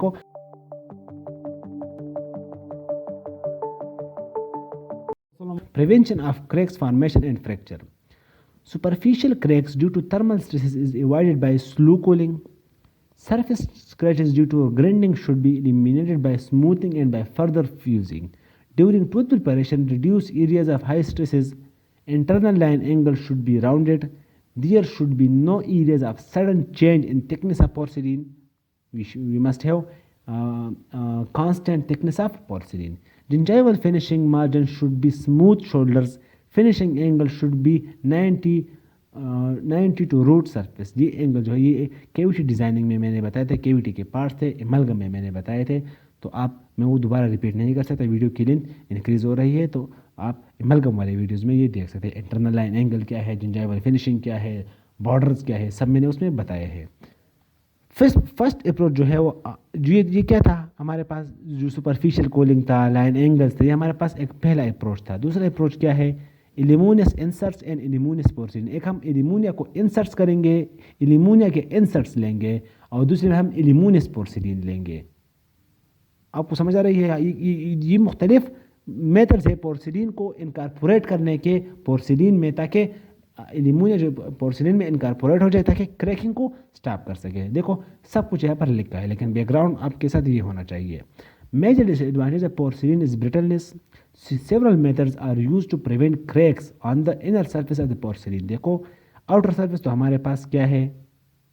को prevention of cracks formation and fracture. Superficial cracks due to thermal stresses is avoided by slow cooling. Surface scratches due to grinding should be eliminated by smoothing and by further fusing. During tooth preparation, reduce areas of high stresses. Internal line angle should be rounded. There should be no areas of sudden change in thickness of porcelain. We must have constant thickness of porcelain. Gingival finishing margin should be smooth shoulders. Finishing angle should be 90 to root surface. ये angle जो है ये cavity designing में मैंने बताया था, cavity के part थे, एमलगम में मैंने बताए थे, तो मैं वो दोबारा रिपीट नहीं कर सकता। वीडियो की लेंथ इंक्रीज़ हो रही है तो आप एमलगम वाले वीडियोज़ में ये देख सकते हैं। इंटरनल लाइन एंगल क्या है, जिंजाइवल फिनिशिंग क्या है, बॉर्डर्स क्या है, सब मैंने उसमें बताए हैं। फर्स्ट अप्रोच जो है वो ये क्या था हमारे पास, जो सुपरफिशियल कूलिंग था, लाइन एंगल्स थे, ये हमारे पास एक पहला अप्रोच था। दूसरा अप्रोच क्या है, एल्यूमिनियस इंसर्ट्स एंड एल्यूमिनियस पोर्सिलिन। एक हम एल्यूमिनिया को इंसर्ट्स करेंगे, एल्यूमिनिया के इंसर्ट्स लेंगे, और दूसरे में हम एल्यूमिनियस पोर्सिलिन लेंगे। आपको समझ आ रही है? ये मुख्तलिफ मेथड्स है पोर्सिलिन को इनकारपोरेट करने के पोर्सिलिन में, ताकि एल्यूमिनिया जो पोर्सिलिन में इनकारपोरेट हो जाए, ताकि क्रैकिंग को स्टॉप कर सके। देखो सब कुछ यहाँ पर लिखा है, लेकिन बैकग्राउंड आपके साथ ये होना चाहिए। Major disadvantage of porcelain is brittleness. Several methods are used to prevent cracks on the inner surface of the porcelain. देखो आउटर सरफेस तो हमारे पास क्या है,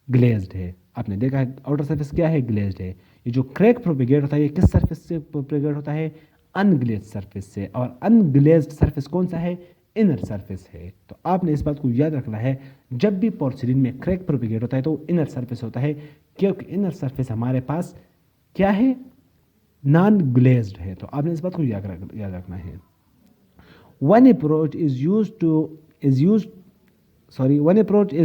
ग्लेज्ड है। आपने देखा है आउटर सरफेस क्या है, ग्लेज्ड है। ये जो क्रैक प्रोपेगेट होता है ये किस सरफेस से प्रोपेगेट होता है, अनग्लेज्ड सरफेस से, और अनग्लेज्ड सरफेस कौन सा है, इनर सरफेस है। तो आपने इस बात को याद रखना है, जब भी पोर्सिलिन में क्रैक प्रोपेगेट होता है तो इनर सरफेस होता है, क्योंकि इनर सरफेस हमारे पास क्या है, नॉन ग्लेज्ड है। तो आपने इस बात को याद रखना है। One approach is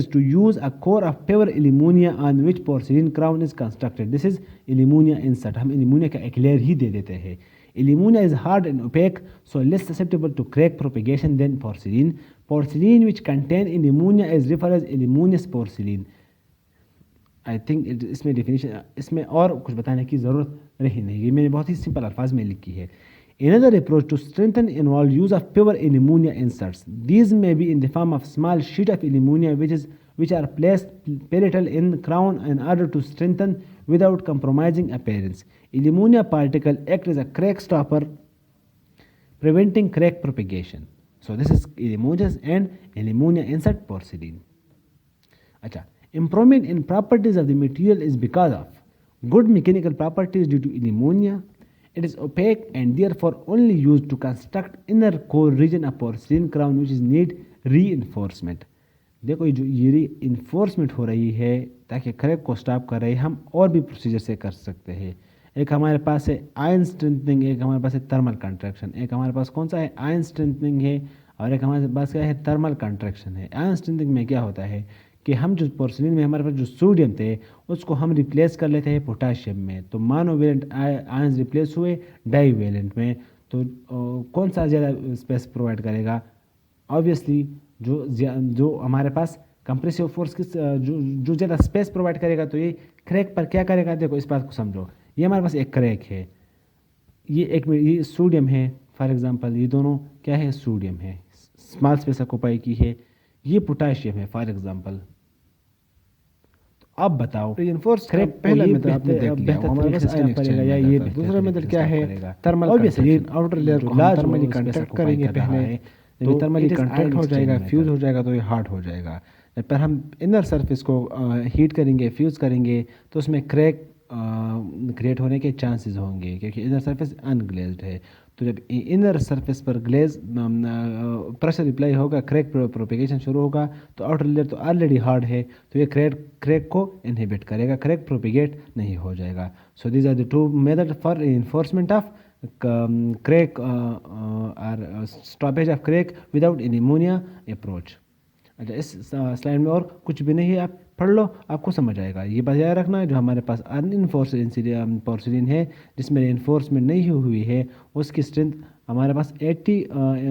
to use a core of pure alumina on which porcelain crown is constructed. This is alumina insert. हम alumina का एक लेयर ही दे देते हैं। Alumina is hard and opaque, so less susceptible to crack propagation than porcelain. Porcelain which contain alumina is referred as aluminous porcelain. I think इसमें definition, इसमें और कुछ बताने की ज़रूरत रही नहीं, ये मैंने बहुत ही सिंपल अल्फाज में लिखी है। Another approach to strengthen involves use of pure alumina inserts. These may be in the form of small sheet of alumina which are placed parallel in crown in order to strengthen without compromising appearance. Alumina particle act as a crack stopper, preventing crack propagation. So this is alumina and alumina insert porcelain. अच्छा, improvement in properties of the material is because of good mechanical properties due to alumina. It is opaque and therefore only used to construct inner core region of porcelain crown which is need reinforcement. देखो ये reinforcement हो रही है ताकि crack को stop कर रही है। हम और भी प्रोसीजर से कर सकते हैं। एक हमारे पास है आयन स्ट्रेंथनिंग, एक हमारे पास है थर्मल कंट्रैक्शन। एक हमारे पास कौन सा है, आयन स्ट्रेंथनिंग है, और एक हमारे पास क्या है, थर्मल कंट्रैक्शन है। आयन स्ट्रेंथनिंग में क्या होता है कि हम जो पोर्सिलिन में हमारे पास जो सोडियम थे उसको हम रिप्लेस कर लेते हैं पोटाशियम में, तो मोनोवेलेंट आयंस रिप्लेस हुए डाईवेलेंट में, तो कौन सा ज़्यादा स्पेस प्रोवाइड करेगा, ऑब्वियसली जो हमारे पास कंप्रेसिव फोर्स किस जो ज़्यादा स्पेस प्रोवाइड करेगा, तो ये क्रैक पर क्या करेगा। देखो इस बात को समझो, ये हमारे पास एक क्रैक है, ये सोडियम है फॉर एग्जांपल, ये दोनों क्या है, सोडियम है, स्मॉल स्पेस ऑक्यूपाई की है, ये पोटाशियम है फॉर एग्जांपल। अब बताओ रिइंफोर्स क्रैक पहला मेथड आपने देख लिया, हमारे पास आयन करेगा या ये दूसरा मेथड क्या है, थर्मल ऑब्वियसली आउटर लेयर को हम थर्मली कंट्रैक्ट करेंगे पहले, तो थर्मली कंट्रैक्ट हो जाएगा, फ्यूज हो जाएगा, तो ये हार्ड हो जाएगा। पर हम इनर सरफेस को हीट करेंगे, फ्यूज करेंगे, तो उसमें क्रैक क्रिएट होने के चांसेस होंगे, क्योंकि इनर सरफेस अनग्लेज्ड है। तो जब इनर सरफेस पर ग्लेज प्रेशर अप्लाई होगा, क्रैक प्रोपेगेशन शुरू होगा, तो आउटर लेयर तो ऑलरेडी हार्ड है, तो ये क्रैक को इनहिबिट करेगा, क्रैक प्रोपेगेट नहीं हो जाएगा। So these are the two method for reinforcement of crack और stoppage of crack without alumina approach. अच्छा, इस स्लाइड में और कुछ भी नहीं है, आप पढ़ लो, आपको समझ आएगा। ये बात याद रखना है, जो हमारे पास अनइनफोर्स पोर्सिलिन है जिसमें रेनफोर्समेंट नहीं हुई है, उसकी स्ट्रेंथ हमारे पास 80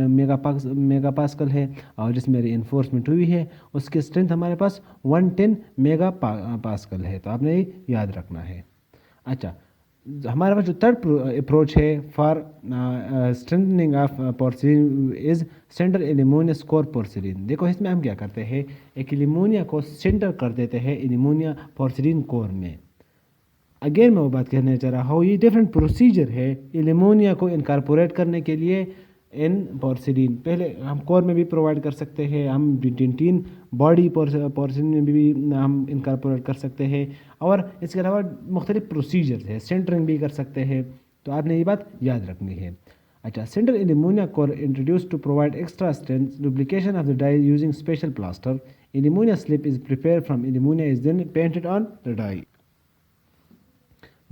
मेगापास्कल है, और जिसमें रेनफोर्समेंट हुई है उसकी स्ट्रेंथ हमारे पास 110 मेगापास्कल है। तो आपने ये याद रखना है। अच्छा, हमारे पास जो थर्ड अप्रोच है for strengthening of porcelain is centre aluminous core porcelain. देखो इसमें हम क्या करते हैं, एक एल्यूमिनिया को सेंटर कर देते हैं एल्यूमिनिया पोर्सिलिन कोर में। अगेन मैं वो बात कहने जा रहा हूँ, ये डिफरेंट प्रोसीजर है एल्यूमिनिया को इनकारपोरेट करने के लिए इन पोर्सिलिन। पहले हम कोर में भी प्रोवाइड कर सकते हैं, हम टिन बॉडी पोर्सिलिन में भी हम इनकारपोरेट कर सकते हैं, और इसके अलावा मुख्तलिफ प्रोसीजर्स है, सेंटरिंग भी कर सकते हैं। तो आपने ये बात याद रखनी है। अच्छा, centre alumina core introduce to provide extra strength, duplication of the die using special plaster. Alumina slip is prepare from alumina is then painted on the die.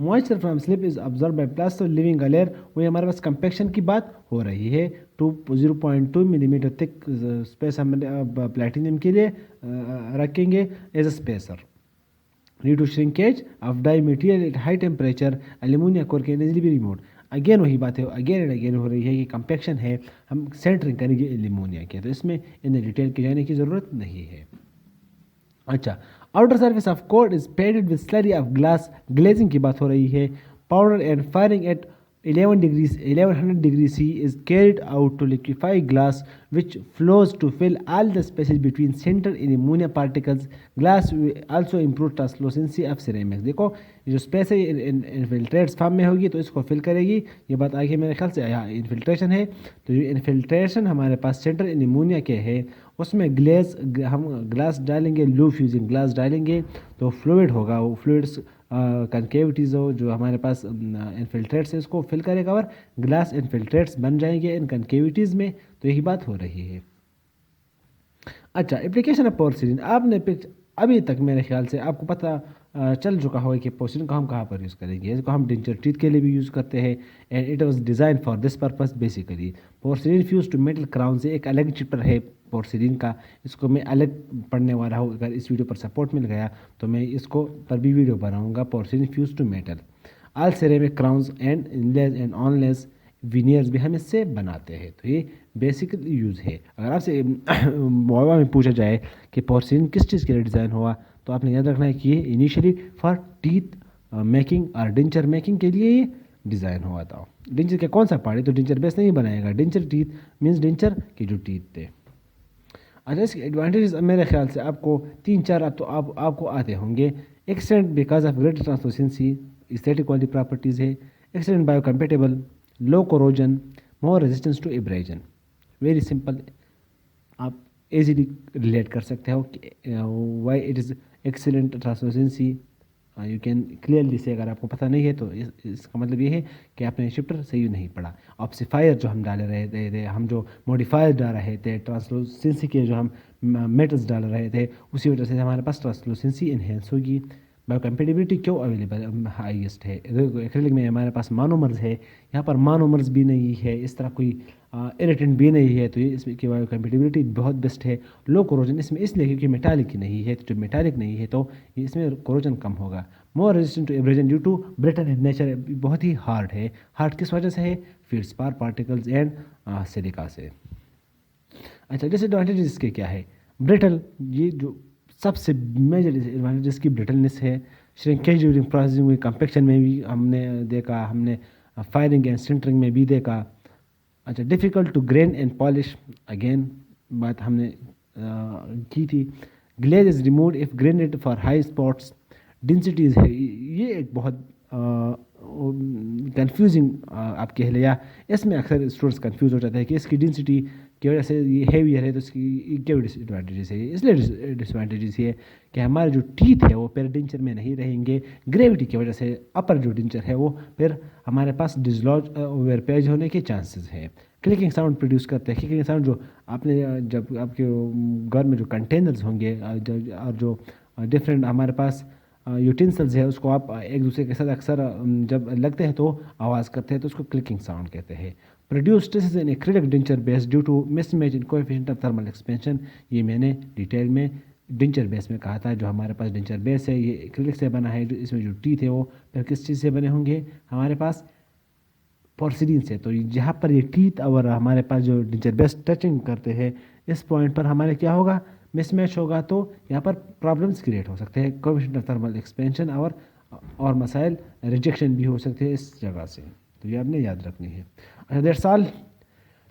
Moisture from slip is observe by plaster leaving a layer. वही हमारे पास compaction की बात हो रही है। 0.2 millimetre thick space हम platinum के लिए रखेंगे as a spacer. Due to shrinkage of die material at high temperature alumina core can easily be removed. Again वही बात है, अगेन एंड अगेन हो रही है कि कंपेक्शन है, हम सेंटरिंग करेंगे एल्यूमिनिया के, तो इसमें इन डिटेल के जाने की ज़रूरत नहीं है। अच्छा, outer surface of core is padded with slurry of glass. Glazing की बात हो रही है। Powder and firing at 1100 degrees C is carried out to liquefy glass, which flows to fill all the spaces between center and ammonia particles. Glass will also improve translucency of ceramics। देखो ये जो space है infiltrates form में होगी तो इसको fill करेगी। ये बात आगे मेरे ख्याल से यहाँ इन्फिल्ट्रेशन है, तो ये इन्फिल्ट्रेशन हमारे पास सेंटर इन अमोनिया के है, उसमें हम ग्लास डालेंगे, लू फ्यूजिंग ग्लास डालेंगे तो फ्लूइड होगा, वो फ्लूइड्स कनकेविटीज़ हो जो हमारे पास इन्फिल्ट्रेट्स है उसको फिल करेगा और ग्लास इन्फिल्ट्रेट्स बन जाएंगे इन कनकेविटीज़ में। तो यही बात हो रही है। अच्छा, एप्लीकेशन ऑफ पोर्सिलिन। आपने अभी तक मेरे ख्याल से आपको पता चल चुका होगा कि पोर्सिलिन को हम कहाँ पर यूज़ करेंगे। इसको हम डेंचर टीथ के लिए भी यूज़ करते हैं and it was design for this purpose basically. Porcelain fuse to metal crown से एक अलग चैप्टर है पोर्सिलिन का, इसको मैं अलग पढ़ने वाला हूँ। अगर इस वीडियो पर सपोर्ट मिल गया तो मैं इसको पर भी वीडियो बनाऊँगा। Porcelain fuse to metal, all ceramic crowns and inlays and onlays veneers भी हम इससे बनाते हैं। तो ये बेसिक यूज़ है। अगर आपसे मौवा में पूछा जाए कि पोर्सिलिन किस चीज़ के लिए डिज़ाइन हुआ, तो आपने याद रखना है कि ये इनिशियली फॉर टीथ मेकिंग और डेंचर मेकिंग के लिए ये डिज़ाइन हुआ था। डेंचर का कौन सा पार्ट है, तो डेंचर बेस नहीं बनाएगा, डेंचर टीथ मीन्स डेंचर के जो टीथ थे। अच्छा, इसके एडवांटेजेस मेरे ख्याल से आपको 3-4 अब तो आपको आते होंगे। Extent because of greater translucency, aesthetic quality properties है, extent biocompatible, low corrosion, more resistance to abrasion. Very simple, आप इजीली रिलेट कर सकते हो कि why it is excellent translucency. You can clearly see, अगर आपको पता नहीं है तो इसका मतलब ये है कि आपने चैप्टर सही नहीं पढ़ा। ऑप्सिफायर जो हम डाल रहे थे, हम जो मॉडिफायर डाल रहे थे, ट्रांसलूसेंसी के जो हम मेटल्स डाल रहे थे, उसी वजह से हमारे पास ट्रांसलूसेंसी इन्हेंस होगी। बायोकम्पेटिबिलिटी क्यों अवेलेबल हाईएस्ट है, एक्रेलिक में हमारे पास मोनोमर्स है, यहाँ पर मोनोमर्स भी नहीं है, इस तरह कोई इरिटेंट भी नहीं है, तो ये इसमें की बायोकम्पेटिबिलिटी बहुत बेस्ट है। लो कोरोजन इसमें इसलिए क्योंकि मेटालिक नहीं है, तो जब मेटालिक नहीं है तो इसमें कोरोजन कम होगा। More resistant to abrasion due to brittle in nature, बहुत ही हार्ड है। हार्ड किस वजह से है, फील्डस्पार पार्टिकल्स एंड सिलिका से। अच्छा, डिसएडवांटेज इसके क्या है, ब्रिटल, ये जो सबसे मेजर एडवांटेज इसकी ब्रिटलनेस है। श्रिंकेज ड्यूरिंग प्रोसेसिंग में, कंपेक्शन में भी हमने देखा, हमने फायरिंग एंड सिंटरिंग में भी देखा। अच्छा, difficult to grain and polish, again बात हमने की थी। Glaze is removed if grinded for high spots. Densities है, ये एक बहुत कंफ्यूजिंग आप कह लिया, इसमें अक्सर स्टूडेंट्स कंफ्यूज हो जाते हैं कि इसकी डेंसिटी की वजह से ये हेवियर है तो इसकी क्या डिसएडवांटेजेस है। इसलिए डिसएडवांटेजेस ये कि हमारे जो टीथ है वो फिर डेंचर में नहीं रहेंगे, ग्रेविटी की वजह से अपर जो डेंचर है वो फिर हमारे पास डिसलॉज वेरपेज होने के चांसेस है। क्लिकिंग साउंड प्रोड्यूस करते हैं। क्लिकिंग साउंड जो आपने जब आपके घर में जो कंटेनर्स होंगे और जो डिफरेंट हमारे पास यूटेंसिल्स है उसको आप एक दूसरे के साथ अक्सर जब लगते हैं तो आवाज़ करते हैं, तो उसको क्लिकिंग साउंड कहते हैं। Produce stresses in acrylic denture base due to mismatch in coefficient of thermal expansion. ये मैंने डिटेल में डेंचर बेस में कहा था। जो हमारे पास डेंचर बेस है ये एक्रिलिक से बना है, इसमें जो टीथ है वो फिर किस चीज़ से बने होंगे, हमारे पास पोर्सिलिन से। तो जहाँ पर ये टीथ और हमारे पास जो डेंचर बेस टचिंग करते हैं, इस पॉइंट पर हमारे क्या होगा, मिसमैच होगा, तो यहाँ पर प्रॉब्लम्स क्रिएट हो सकते हैं। कोएफिशिएंट ऑफ थर्मल एक्सपेंशन और और मसाइल रिजेक्शन भी हो सकते हैं इस जगह से, तो ये आपने याद रखनी है। That's all,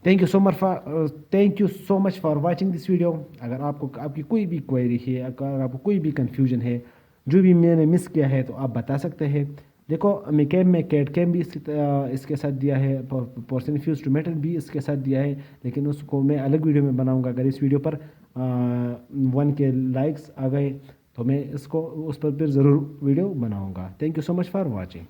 thank you so much for watching this video. अगर आपको आपकी कोई भी क्वेरी है, अगर आपको कोई भी कंफ्यूजन है, जो भी मैंने मिस किया है, तो आप बता सकते हैं। देखो मिकैम में कैट कैम भी इसके साथ दिया है, पोर्सिन फ्यूज टू मेटल भी इसके साथ दिया है, लेकिन उसको मैं अलग वीडियो में बनाऊंगा। अगर इस वीडियो पर 1K लाइक्स आ गए तो मैं इसको उस पर फिर ज़रूर वीडियो बनाऊंगा। Thank you so much for watching.